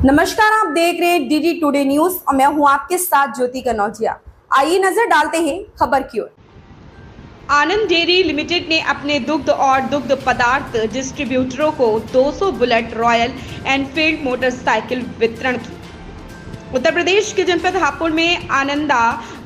नमस्कार, आप देख रहे हैं डीडी टुडे न्यूज और मैं हूं आपके साथ ज्योति कनौजिया। आइए नजर डालते हैं खबर की ओर। आनंद डेयरी लिमिटेड ने अपने दुग्ध और दुग्ध पदार्थ डिस्ट्रीब्यूटरों को 200 बुलेट रॉयल एनफील्ड मोटरसाइकिल वितरण की। उत्तर प्रदेश के जनपद हापुड़ में आनंदा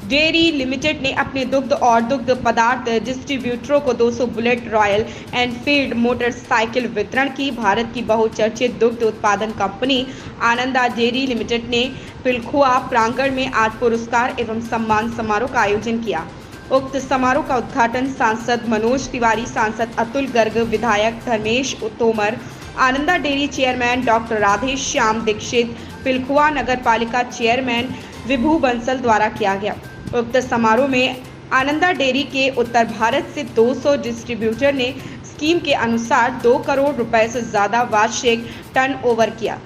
डेयरी लिमिटेड ने अपने दुग्ध और दुग्ध पदार्थ डिस्ट्रीब्यूटरों को 200 बुलेट रॉयल एनफील्ड मोटरसाइकिल वितरण की। भारत की बहुचर्चित दुग्ध उत्पादन कंपनी आनंदा डेयरी लिमिटेड ने पिलखुआ प्रांगण में आज पुरस्कार एवं सम्मान समारोह का आयोजन किया। उक्त समारोह का उद्घाटन सांसद मनोज तिवारी, सांसद अतुल गर्ग, विधायक Dharmesh Tomar, Ananda dairy chairman doctor Radhe Shyam Dikshit, Pilkhuwa नगर पालिका चेयरमैन विभू बंसल द्वारा किया गया। उक्त समारोह में आनंदा डेयरी के उत्तर भारत से 200 डिस्ट्रीब्यूटर ने स्कीम के अनुसार 2 करोड़ रुपए से ज़्यादा वार्षिक टर्नओवर किया।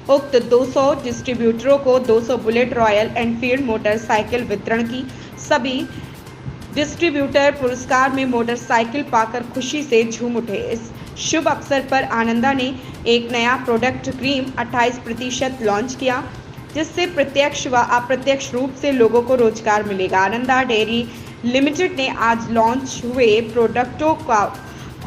उक्त 200 डिस्ट्रीब्यूटरों को 200 बुलेट रॉयल एनफील्ड मोटरसाइकिल वितरण की। सभी डिस्ट्रीब्यूटर पुरस्कार में मोटरसाइकिल पाकर खुशी से झूम उठे। इस शुभ अवसर पर आनंदा ने एक नया प्रोडक्ट क्रीम 28% लॉन्च किया, जिससे प्रत्यक्ष व अप्रत्यक्ष रूप से लोगों को रोजगार मिलेगा। आनंदा डेयरी लिमिटेड ने आज लॉन्च हुए प्रोडक्टों का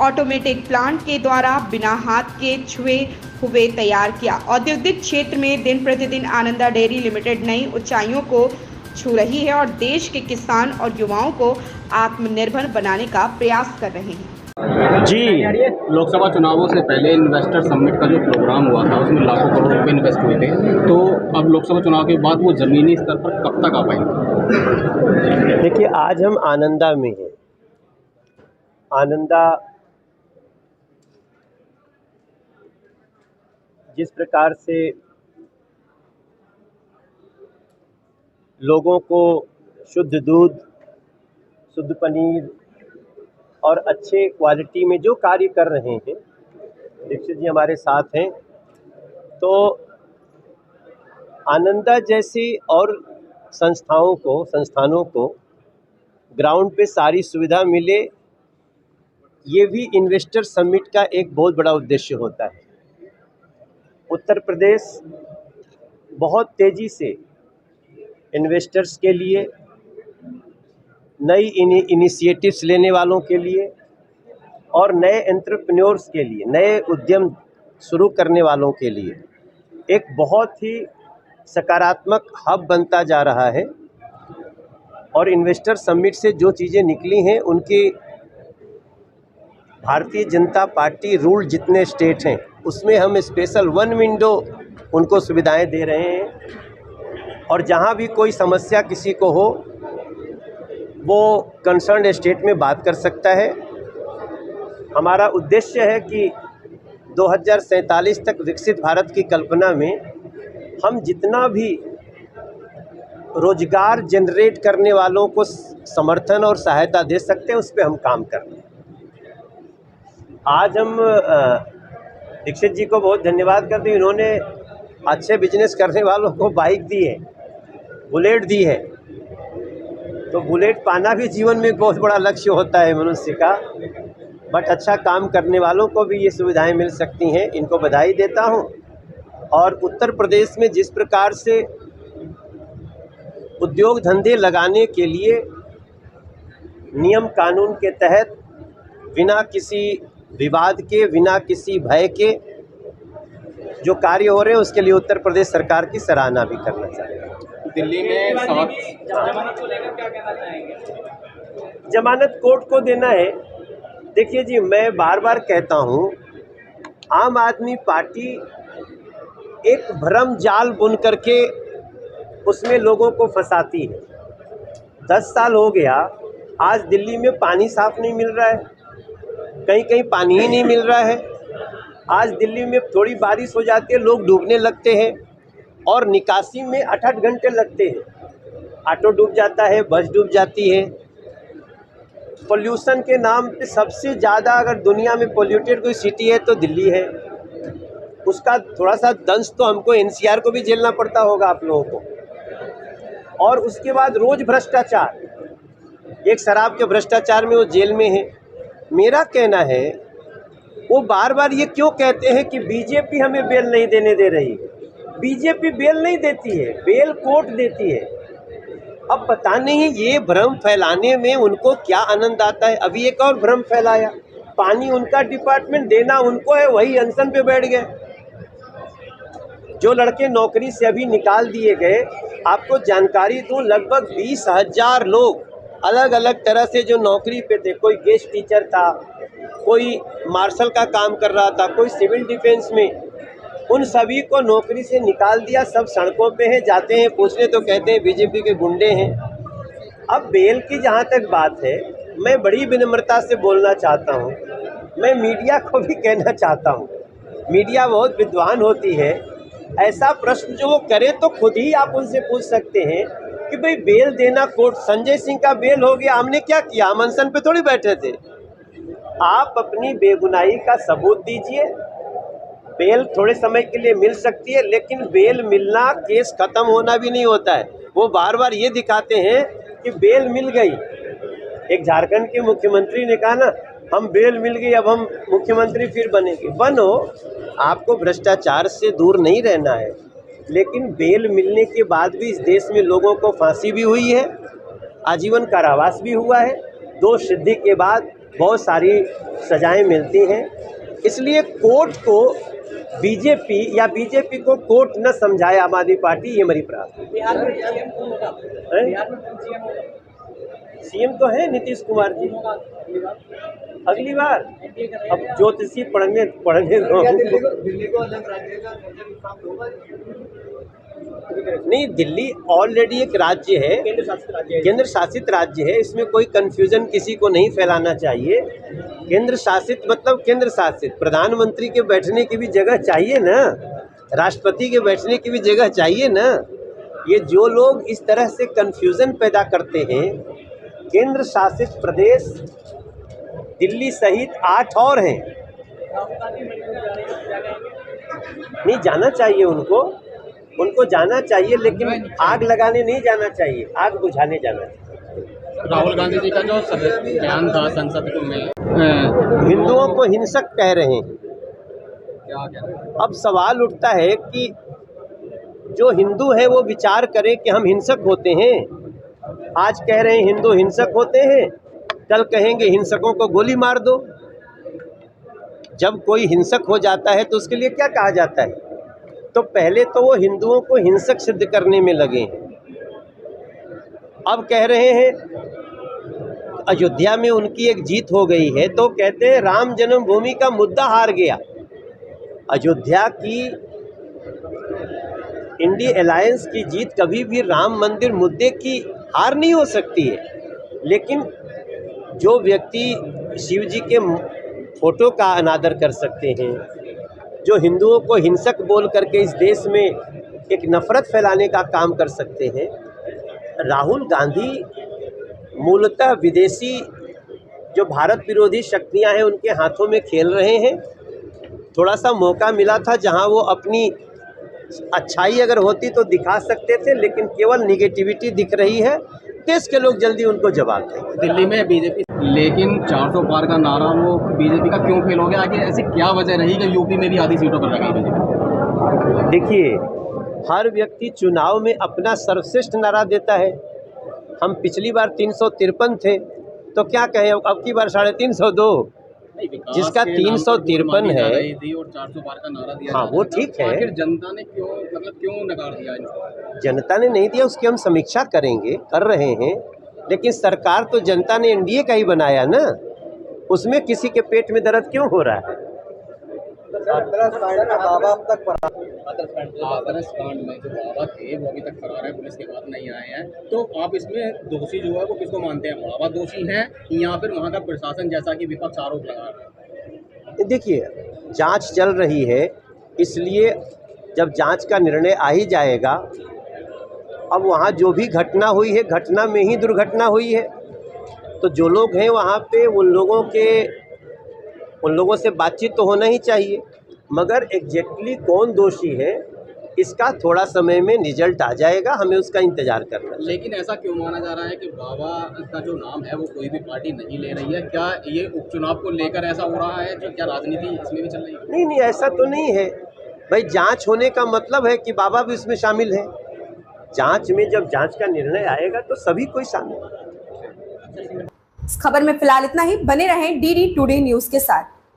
ऑटोमेटिक प्लांट के द्वारा बिना हाथ के छुए हुए तैयार किया। औद्योगिक क्षेत्र में दिन प्रतिदिन आनंदा डेयरी लिमिटेड नई ऊंचाइयों को छू रही है और देश के किसान और युवाओं को आत्मनिर्भर बनाने का प्रयास कर रहे हैं। जी, लोकसभा चुनावों से पहले इन्वेस्टर समिट का जो प्रोग्राम हुआ था उसमें लाखों करोड़ रुपए इन्वेस्ट हुए थे, तो अब लोकसभा चुनाव के बाद वो ज़मीनी स्तर पर कब तक आ पाएंगे? देखिए, आज हम आनंदा में हैं। आनंदा जिस प्रकार से लोगों को शुद्ध दूध, शुद्ध पनीर और अच्छे क्वालिटी में जो कार्य कर रहे हैं, दीक्षित जी हमारे साथ हैं, तो आनंदा जैसी और संस्थानों को ग्राउंड पे सारी सुविधा मिले, ये भी इन्वेस्टर समिट का एक बहुत बड़ा उद्देश्य होता है। उत्तर प्रदेश बहुत तेज़ी से इन्वेस्टर्स के लिए, नई इनिशिएटिव्स लेने वालों के लिए और नए एंटरप्रेन्योर्स के लिए, नए उद्यम शुरू करने वालों के लिए एक बहुत ही सकारात्मक हब बनता जा रहा है। और इन्वेस्टर समिट से जो चीज़ें निकली हैं, उनकी भारतीय जनता पार्टी रूल जितने स्टेट हैं उसमें हम स्पेशल 1 विंडो उनको सुविधाएं दे रहे हैं, और जहां भी कोई समस्या किसी को हो वो कंसर्न स्टेट में बात कर सकता है। हमारा उद्देश्य है कि 2047 तक विकसित भारत की कल्पना में हम जितना भी रोजगार जनरेट करने वालों को समर्थन और सहायता दे सकते हैं, उस पर हम काम कर रहे हैं। आज हम दीक्षित जी को बहुत धन्यवाद करते हैं, इन्होंने अच्छे बिजनेस करने वालों को बाइक दी है, बुलेट दी है। तो बुलेट पाना भी जीवन में बहुत बड़ा लक्ष्य होता है मनुष्य का, बट अच्छा काम करने वालों को भी ये सुविधाएं मिल सकती हैं। इनको बधाई देता हूं। और उत्तर प्रदेश में जिस प्रकार से उद्योग धंधे लगाने के लिए नियम कानून के तहत बिना किसी विवाद के, बिना किसी भय के जो कार्य हो रहे हैं, उसके लिए उत्तर प्रदेश सरकार की सराहना भी करना चाहिए। दिल्ली में जमानत को लेकर क्या कहना चाहेंगे? जमानत कोर्ट को देना है। देखिए जी, मैं बार बार कहता हूँ, आम आदमी पार्टी एक भ्रम जाल बुन करके उसमें लोगों को फंसाती है। 10 साल हो गया, आज दिल्ली में पानी साफ नहीं मिल रहा है, कहीं कहीं पानी ही नहीं मिल रहा है। आज दिल्ली में थोड़ी बारिश हो जाती है, लोग डूबने लगते हैं और निकासी में 8-8 घंटे लगते हैं। ऑटो डूब जाता है, बस डूब जाती है। पोल्यूशन के नाम पे सबसे ज़्यादा अगर दुनिया में पोल्यूटेड कोई सिटी है तो दिल्ली है। उसका थोड़ा सा दंश तो हमको एनसीआर को भी झेलना पड़ता होगा, आप लोगों को। और उसके बाद रोज़ भ्रष्टाचार, एक शराब के भ्रष्टाचार में वो जेल में है। मेरा कहना है, वो बार बार ये क्यों कहते हैं कि बीजेपी हमें बेल नहीं देने दे रही, बीजेपी बेल नहीं देती है, बेल कोर्ट देती है। अब पता नहीं ये भ्रम फैलाने में उनको क्या आनंद आता है। अभी एक और भ्रम फैलाया, पानी उनका डिपार्टमेंट, देना उनको है, वही अनशन पे बैठ गए। जो लड़के नौकरी से अभी निकाल दिए गए, आपको जानकारी दूं, लगभग 20,000 लोग अलग अलग तरह से जो नौकरी पे थे, कोई गेस्ट टीचर था, कोई मार्शल का काम कर रहा था, कोई सिविल डिफेंस में, उन सभी को नौकरी से निकाल दिया। सब सड़कों पे हैं, जाते हैं पूछने तो कहते हैं बीजेपी के गुंडे हैं। अब बेल की जहाँ तक बात है, मैं बड़ी विनम्रता से बोलना चाहता हूँ, मैं मीडिया को भी कहना चाहता हूँ, मीडिया बहुत विद्वान होती है। ऐसा प्रश्न जो वो करे तो खुद ही आप उनसे पूछ सकते हैं कि भाई बेल देना कोर्ट, संजय सिंह का बेल हो गया, हमने क्या किया, हम अनशन पे थोड़ी बैठे थे। आप अपनी बेगुनाही का सबूत दीजिए। बेल थोड़े समय के लिए मिल सकती है, लेकिन बेल मिलना केस खत्म होना भी नहीं होता है। वो बार बार ये दिखाते हैं कि बेल मिल गई। एक झारखंड के मुख्यमंत्री ने कहा ना, हम बेल मिल गई, अब हम मुख्यमंत्री फिर बनेंगे। बनो, आपको भ्रष्टाचार से दूर नहीं रहना है, लेकिन बेल मिलने के बाद भी इस देश में लोगों को फांसी भी हुई है, आजीवन कारावास भी हुआ है, दोष सिद्धि के बाद बहुत सारी सजाएं मिलती हैं। इसलिए कोर्ट को बीजेपी या बीजेपी को कोर्ट न समझाए आम आदमी पार्टी, ये मेरी प्रार्थना है। बिहार में सीएम कौन होगा? बिहार में कौन सीएम होगा? सीएम तो है नीतीश कुमार जी अगली बार। अब ज्योतिषी पढ़ने दो। दिल्ली को अलग राज्य का नहीं, दिल्ली ऑलरेडी एक राज्य है, केंद्र शासित राज्य है। इसमें कोई कंफ्यूजन किसी को नहीं फैलाना चाहिए। केंद्र शासित मतलब केंद्र शासित, प्रधानमंत्री के बैठने की भी जगह चाहिए ना, राष्ट्रपति के बैठने की भी जगह चाहिए ना। ये जो लोग इस तरह से कंफ्यूजन पैदा करते हैं, केंद्र शासित प्रदेश दिल्ली सहित 8 और हैं। नहीं जाना चाहिए उनको जाना चाहिए, लेकिन आग लगाने नहीं जाना चाहिए, आग बुझाने जाना चाहिए। राहुल गांधी जी का जो बयान था संसद में, हिंदुओं को हिंसक कह रहे हैं। क्या कह रहे हैं? अब सवाल उठता है कि जो हिंदू है वो विचार करे कि हम हिंसक होते हैं। आज कह रहे हैं हिंदू हिंसक होते हैं, कल कहेंगे हिंसकों को गोली मार दो। जब कोई हिंसक हो जाता है तो उसके लिए क्या कहा जाता है? तो पहले तो वो हिंदुओं को हिंसक सिद्ध करने में लगे हैं। अब कह रहे हैं अयोध्या में उनकी एक जीत हो गई है, तो कहते हैं राम जन्मभूमि का मुद्दा हार गया। अयोध्या की इंडी अलायंस की जीत कभी भी राम मंदिर मुद्दे की हार नहीं हो सकती है। लेकिन जो व्यक्ति शिव जी के फोटो का अनादर कर सकते हैं, जो हिंदुओं को हिंसक बोल करके इस देश में एक नफरत फैलाने का काम कर सकते हैं, राहुल गांधी मूलतः विदेशी जो भारत विरोधी शक्तियां हैं उनके हाथों में खेल रहे हैं। थोड़ा सा मौका मिला था जहां वो अपनी अच्छाई अगर होती तो दिखा सकते थे, लेकिन केवल निगेटिविटी दिख रही है। देश के लोग जल्दी उनको जवाब देंगे। दिल्ली में बीजेपी, लेकिन 400 पार का नारा वो बीजेपी का क्यों फेल हो गया? आगे ऐसी क्या वजह रही कि यूपी में भी आधी सीटों पर लगी बीजेपी? देखिए, हर व्यक्ति चुनाव में अपना सर्वश्रेष्ठ नारा देता है। हम पिछली बार 353 थे, तो क्या कहें, अब की बार 352। जिसका 353 है और 400 पार का नारा दिया। हाँ, वो ठीक है। आखिर जनता ने क्यों नकार दिया इनको? जनता ने नहीं दिया, उसकी हम समीक्षा करेंगे, कर रहे हैं। लेकिन सरकार तो जनता ने एनडीए का ही बनाया ना, उसमें किसी के पेट में दर्द क्यों हो रहा है? हाथरस कांड में जो बाबा थे वो अभी तक फरार है, पुलिस के पास नहीं आए हैं। तो आप इसमें दोषी जो है वो किसको मानते हैं? बाबा दोषी हैं या फिर वहाँ का प्रशासन, जैसा कि विपक्ष आरोप लगा रहा है? देखिए, जांच चल रही है, इसलिए जब जांच का निर्णय आ ही जाएगा। अब वहाँ जो भी घटना हुई है, घटना में ही दुर्घटना हुई है, तो जो लोग हैं वहाँ पे उन लोगों से बातचीत तो होना ही चाहिए। मगर एग्जैक्टली कौन दोषी है, इसका थोड़ा समय में रिजल्ट आ जाएगा, हमें उसका इंतजार करना है। लेकिन ऐसा क्यों माना जा रहा है कि बाबा का जो नाम है वो कोई भी पार्टी नहीं ले रही है? क्या ये उपचुनाव को लेकर ऐसा हो रहा है? जो क्या राजनीति इसमें भी चल रही है? नहीं, ऐसा तो नहीं है। भाई जांच होने का मतलब है कि बाबा भी उसमें शामिल है। जांच में जब जांच का निर्णय आएगा तो सभी कोई शामिल है। इस खबर में फिलहाल इतना ही। बने रहें डीडी टुडे न्यूज के साथ।